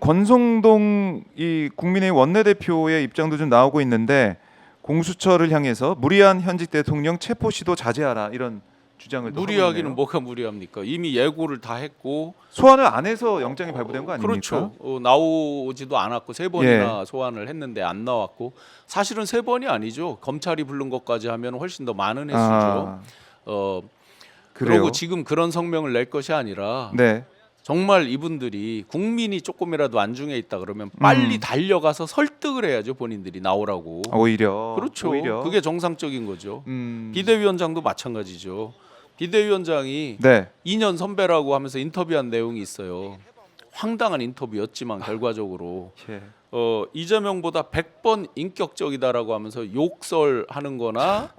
권성동 이 국민의힘 원내대표의 입장도 좀 나오고 있는데 공수처를 향해서 무리한 현직 대통령 체포 시도 자제하라 이런 주장을 또 하고 무리하기는 있네요. 뭐가 무리합니까? 이미 예고를 다 했고 소환을 안 해서 영장이 발부된 거 아닙니까? 그렇죠. 나오지도 않았고 3번이나 소환을 했는데 안 나왔고 사실은 3번이 아니죠. 검찰이 부른 것까지 하면 훨씬 더 많은 횟수죠. 그래요? 그리고 지금 그런 성명을 낼 것이 아니라 네. 정말 이분들이 국민이 조금이라도 안중에 있다 그러면 빨리 달려가서 설득을 해야죠. 본인들이 나오라고. 오히려 그렇죠. 오히려. 그게 정상적인 거죠. 비대위원장도 마찬가지죠. 비대위원장이 네. 2년 선배라고 하면서 인터뷰한 내용이 있어요. 황당한 인터뷰였지만 결과적으로 예. 이재명보다 100번 인격적이다라고 하면서 욕설하는 거나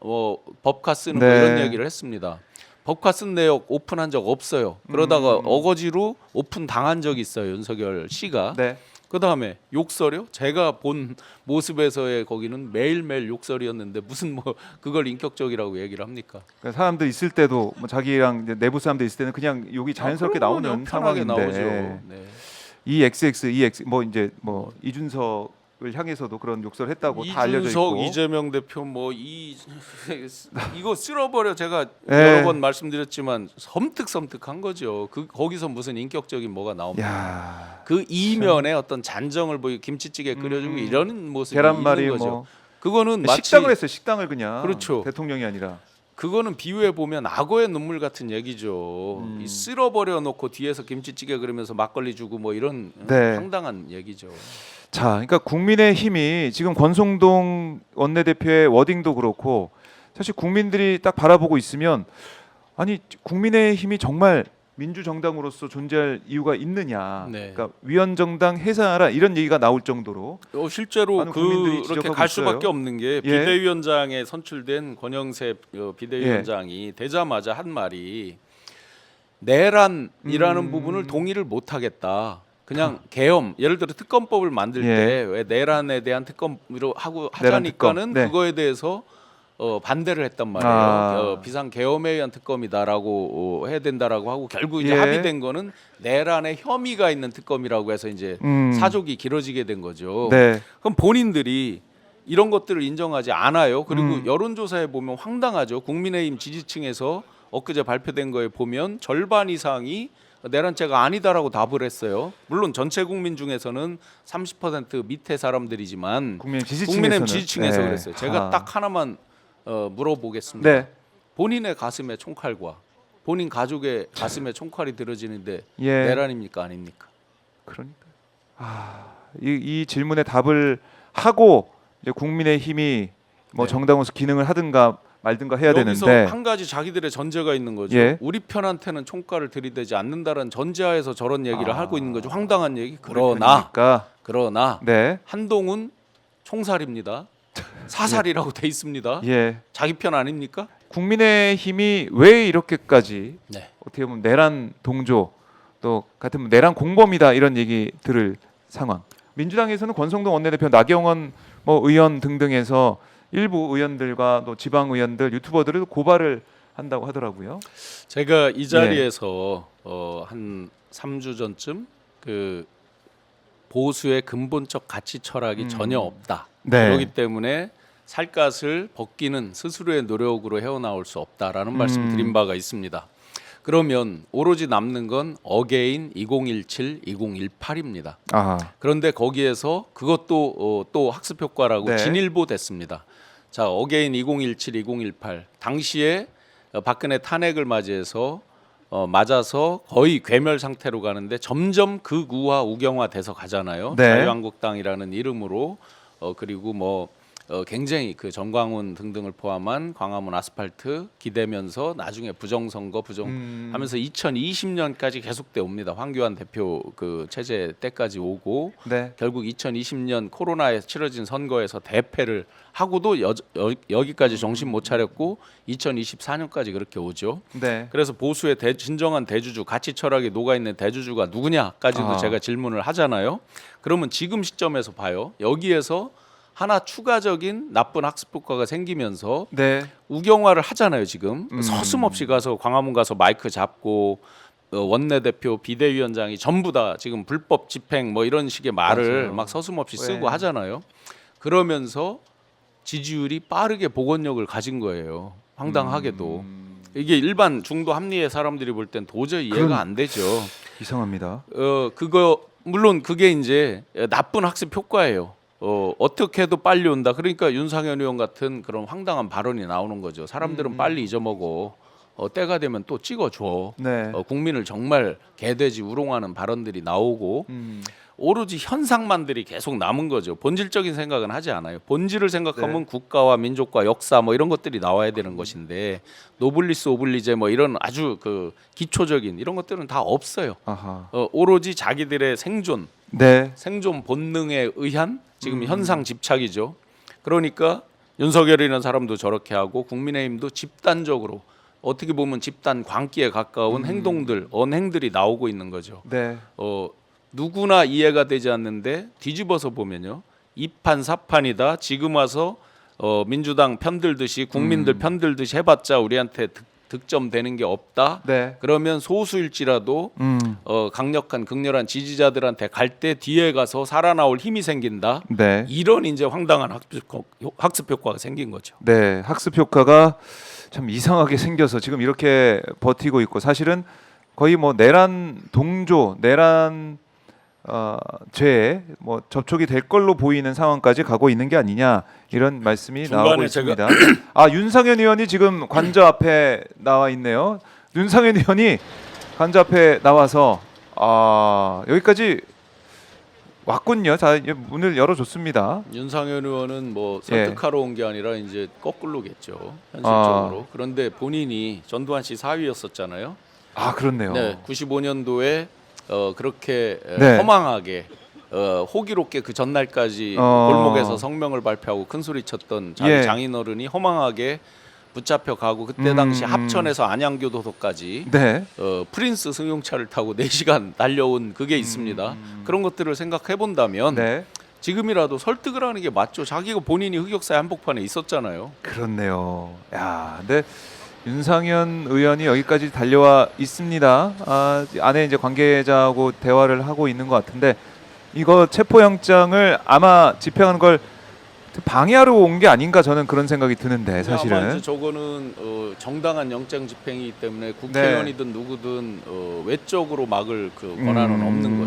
법카 쓰는 거 네. 이런 얘기를 했습니다. 법카 쓴 내역 오픈한 적 없어요. 그러다가 어거지로 오픈 당한 적이 있어요. 윤석열 씨가. 네. 그다음에 욕설이요? 제가 본 모습에서의 거기는 매일매일 욕설이었는데 무슨 뭐 그걸 인격적이라고 얘기를 합니까? 그러니까 사람들 있을 때도 뭐 자기랑 이제 내부 사람들 있을 때는 그냥 욕이 자연스럽게 그럼요. 나오는 편하게 상황인데 나오죠. 네. 이 XX 뭐 이제 뭐 이준석을 향해서도 그런 욕설을 했다고 다 알려져 있고. 이재명 대표 뭐 이거 쓸어버려 제가 네. 여러 번 말씀드렸지만 섬뜩섬뜩한 거죠. 거기서 무슨 인격적인 뭐가 나옵니까? 야. 그 이면에 어떤 잔정을 보이고 김치찌개 끓여주고 이런 모습이 계란말이 있는 거죠. 뭐 그거는 마치 식당을 했어요. 식당을 그냥. 그렇죠. 대통령이 아니라. 그거는 비유해 보면 악어의 눈물 같은 얘기죠. 이 쓸어버려 놓고 뒤에서 김치찌개 그러면서 막걸리 주고 뭐 이런 네. 황당한 얘기죠. 자, 그러니까 국민의힘이 지금 권성동 원내대표의 워딩도 그렇고 사실 국민들이 딱 바라보고 있으면 아니 국민의힘이 정말 민주정당으로서 존재할 이유가 있느냐. 네. 그러니까 위원정당 해산하라 이런 얘기가 나올 정도로 실제로 많은 국민들이 그렇게 지적하고 갈 있어요. 수밖에 없는 게 예. 비대위원장에 선출된 권영세 예. 비대위원장이 되자마자 한 말이 내란이라는 부분을 동의를 못 하겠다. 그냥 계엄, 예를 들어 특검법을 만들 예. 때 왜 내란에 대한 특검으로 하고 내란 특검. 하자니까는 네. 그거에 대해서 반대를 했단 말이에요. 아. 비상 계엄에 의한 특검이다라고 해야 된다라고 하고 결국 이제 예. 합의된 거는 내란에 혐의가 있는 특검이라고 해서 이제 사족이 길어지게 된 거죠. 네. 그럼 본인들이 이런 것들을 인정하지 않아요. 그리고 여론조사에 보면 황당하죠. 국민의힘 지지층에서 엊그제 발표된 거에 보면 절반 이상이 내란죄가 아니다라고 답을 했어요. 물론 전체 국민 중에서는 30% 밑에 사람들이지만 국민의힘 지지층에서 네. 그랬어요. 제가 딱 하나만 물어보겠습니다. 네. 본인의 가슴에 총칼과 본인 가족의 가슴에 총칼이 들어지는데 예. 내란입니까 아닙니까? 그러니까 이 질문에 답을 하고 이제 국민의힘이 뭐 네. 정당으로서 기능을 하든가 말든가 해야 여기서 되는데 한 가지 자기들의 전제가 있는 거죠. 예. 우리 편한테는 총칼을 들이대지 않는다라는 전제하에서 저런 얘기를 하고 있는 거죠. 황당한 얘기. 그러나 네. 한동훈 총살입니다. 사살이라고 돼 있습니다. 예. 자기 편 아닙니까? 국민의힘이 왜 이렇게까지 네. 어떻게 보면 내란 동조 또 같은 내란 공범이다 이런 얘기 들을 상황. 민주당에서는 권성동 원내대표, 나경원 뭐 의원 등등에서 일부 의원들과 또 지방 의원들, 유튜버들을 고발을 한다고 하더라고요. 제가 이 자리에서 한 3주 전쯤 그 보수의 근본적 가치 철학이 전혀 없다. 네. 그렇기 때문에 살갗을 벗기는 스스로의 노력으로 헤어나올 수 없다라는 말씀 드린 바가 있습니다. 그러면 오로지 남는 건 어게인 2017, 2018입니다. 그런데 거기에서 그것도 또 학습 효과라고 네. 진일보 됐습니다. 자, 어게인 2017, 2018 당시에 박근혜 탄핵을 맞이해서 맞아서 거의 괴멸 상태로 가는데 점점 극우화 우경화돼서 가잖아요. 네. 자유한국당이라는 이름으로 그리고 뭐 굉장히 그 정광훈 등등을 포함한 광화문 아스팔트 기대면서 나중에 부정선거 하면서 2020년까지 계속돼 옵니다. 황교안 대표 그 체제 때까지 오고 네. 결국 2020년 코로나에 치러진 선거에서 대패를 하고도 여기까지 정신 못 차렸고 2024년까지 그렇게 오죠. 네. 그래서 보수의 진정한 대주주, 가치 철학이 녹아있는 대주주가 누구냐까지도 제가 질문을 하잖아요. 그러면 지금 시점에서 봐요. 여기에서 하나 추가적인 나쁜 학습 효과가 생기면서 네. 우경화를 하잖아요. 지금 서슴없이 가서 광화문 가서 마이크 잡고 원내대표, 비대위원장이 전부 다 지금 불법 집행 뭐 이런 식의 말을 맞아요. 막 서슴없이 네. 쓰고 하잖아요. 그러면서 지지율이 빠르게 복원력을 가진 거예요. 황당하게도. 이게 일반 중도 합리의 사람들이 볼 땐 도저히 이해가 그럼- 안 되죠. 이상합니다. 그거 물론 그게 이제 나쁜 학습 효과예요. 어떻게 해도 빨리 온다. 그러니까 윤상현 의원 같은 그런 황당한 발언이 나오는 거죠. 사람들은 빨리 잊어먹어. 때가 되면 또 찍어줘. 네. 국민을 정말 개돼지 우롱하는 발언들이 나오고 음. 오로지 현상만들이 계속 남은 거죠. 본질적인 생각은 하지 않아요. 본질을 생각하면 네. 국가와 민족과 역사 뭐 이런 것들이 나와야 되는 것인데 노블리스 오블리제 뭐 이런 아주 그 기초적인 이런 것들은 다 없어요. 아하. 오로지 자기들의 생존 네. 본능에 의한 지금 현상 집착이죠. 그러니까 윤석열이라는 사람도 저렇게 하고 국민의힘도 집단적으로 어떻게 보면 집단 광기에 가까운 행동들, 언행들이 나오고 있는 거죠. 네. 누구나 이해가 되지 않는데 뒤집어서 보면요. 이판 사판이다. 지금 와서 민주당 편들듯이 국민들 편들듯이 해봤자 우리한테 득점되는 게 없다. 네. 그러면 소수일지라도 강력한 극렬한 지지자들한테 갈 때 뒤에 가서 살아나올 힘이 생긴다. 네. 이런 이제 황당한 학습 효과가 생긴 거죠. 네. 학습 효과가 참 이상하게 생겨서 지금 이렇게 버티고 있고 사실은 거의 뭐 내란 동조, 내란 죄에 뭐 접촉이 될 걸로 보이는 상황까지 가고 있는 게 아니냐 이런 말씀이 중간에 나오고 있습니다. 아 윤상현 의원이 지금 관저 앞에 나와 있네요. 윤상현 의원이 관저 앞에 나와서 여기까지 왔군요. 자 문을 열어줬습니다. 윤상현 의원은 뭐 예. 설득하러 온 게 아니라 이제 거꾸로겠죠. 현실적으로. 그런데 본인이 전두환 씨 사위였었잖아요. 아 그렇네요. 네, 95년도에 그렇게 네. 허망하게 호기롭게 그 전날까지 골목에서 성명을 발표하고 큰 소리 쳤던 자기 예. 장인어른이 허망하게 붙잡혀 가고 그때 당시 합천에서 안양교도소까지 네. 프린스 승용차를 타고 4시간 달려온 그게 있습니다. 그런 것들을 생각해 본다면 네. 지금이라도 설득을 하는 게 맞죠. 자기가 본인이 흑역사의 한복판에 있었잖아요. 그렇네요. 야, 근데 윤상현 의원이 여기까지 달려와 있습니다. 안에 이제 관계자하고 대화를 하고 있는 것 같은데 이거 체포영장을 아마 집행하는 걸 방해하러 온 게 아닌가 저는 그런 생각이 드는데 아마 사실은 이제 저거는 정당한 영장 집행이기 때문에 국회의원이든 누구든 외적으로 막을 그 권한은 없는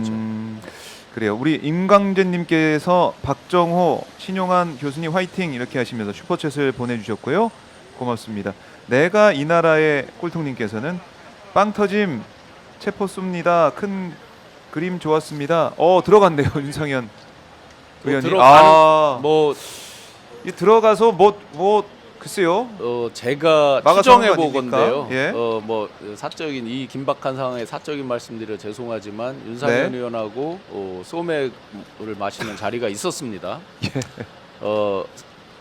거죠. 그래요. 우리 임광재님께서 박정호, 신용한 교수님 화이팅 이렇게 하시면서 슈퍼챗을 보내주셨고요. 고맙습니다. 내가 이 나라의 꿀통님께서는 빵 터짐 체포 쏩니다. 큰 그림 좋았습니다. 들어갔네요 윤상현 의원이. 뭐 이 들어가서 뭐 글쎄요. 제가 막아서 추정해 하는 거 아닙니까? 보건데요. 예. 뭐 사적인 이 긴박한 상황에 사적인 말씀드려 죄송하지만 윤상현 네. 의원하고 소맥을 마시는 자리가 있었습니다. 예.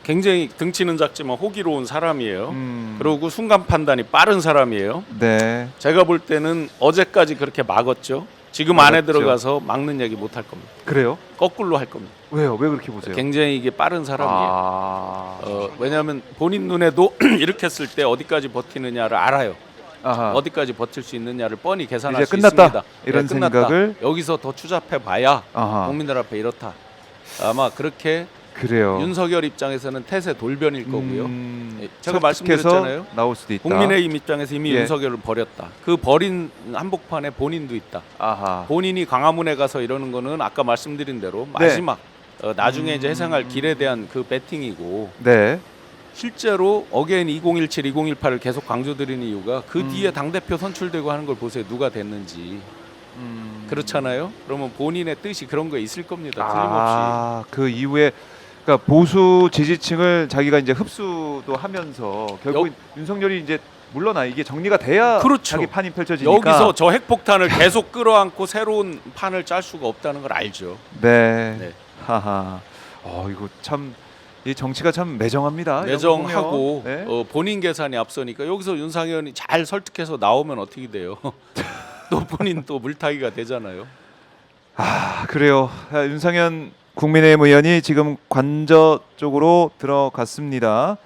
굉장히 등치는 작지만 호기로운 사람이에요. 음. 그리고 순간 판단이 빠른 사람이에요. 네. 제가 볼 때는 어제까지 그렇게 막았죠. 지금 막았죠. 안에 들어가서 막는 얘기 못 할 겁니다. 그래요? 거꾸로 할 겁니다. 왜요? 왜 그렇게 보세요? 굉장히 이게 빠른 사람이에요. 왜냐하면 본인 눈에도 이렇게 했을 때 어디까지 버티느냐를 알아요. 아하. 어디까지 버틸 수 있느냐를 뻔히 계산할 이제 수 끝났다. 있습니다. 이런 끝났다. 생각을 여기서 더 추잡해 봐야 아하. 국민들 앞에 이렇다. 아마 그렇게 그래요. 윤석열 입장에서는 태세 돌변일 거고요. 제가 설득해서 말씀드렸잖아요. 나올 수도 있다. 국민의힘 입장에서 이미 예. 윤석열을 버렸다. 그 버린 한복판에 본인도 있다. 아하. 본인이 광화문에 가서 이러는 거는 아까 말씀드린 대로 마지막 나중에 이제 회생할 길에 대한 그 배팅이고 네. 실제로 어게인 2017, 2018을 계속 강조드리는 이유가 그 뒤에 당대표 선출되고 하는 걸 보세요. 누가 됐는지. 그렇잖아요. 그러면 본인의 뜻이 그런 거에 있을 겁니다. 틀림없이. 그 이후에 그러니까 보수 지지층을 자기가 이제 흡수도 하면서 결국 윤석열이 이제 물러나 이게 정리가 돼야 그렇죠. 자기 판이 펼쳐지니까 여기서 저 핵폭탄을 계속 끌어안고 새로운 판을 짤 수가 없다는 걸 알죠. 네. 네. 하하. 이거 참 이 정치가 참 매정합니다. 매정하고 네. 본인 계산이 앞서니까 여기서 윤상현이 잘 설득해서 나오면 어떻게 돼요? 또 본인 또 물타기가 되잖아요. 그래요. 윤상현 국민의힘 의원이 지금 관저 쪽으로 들어갔습니다.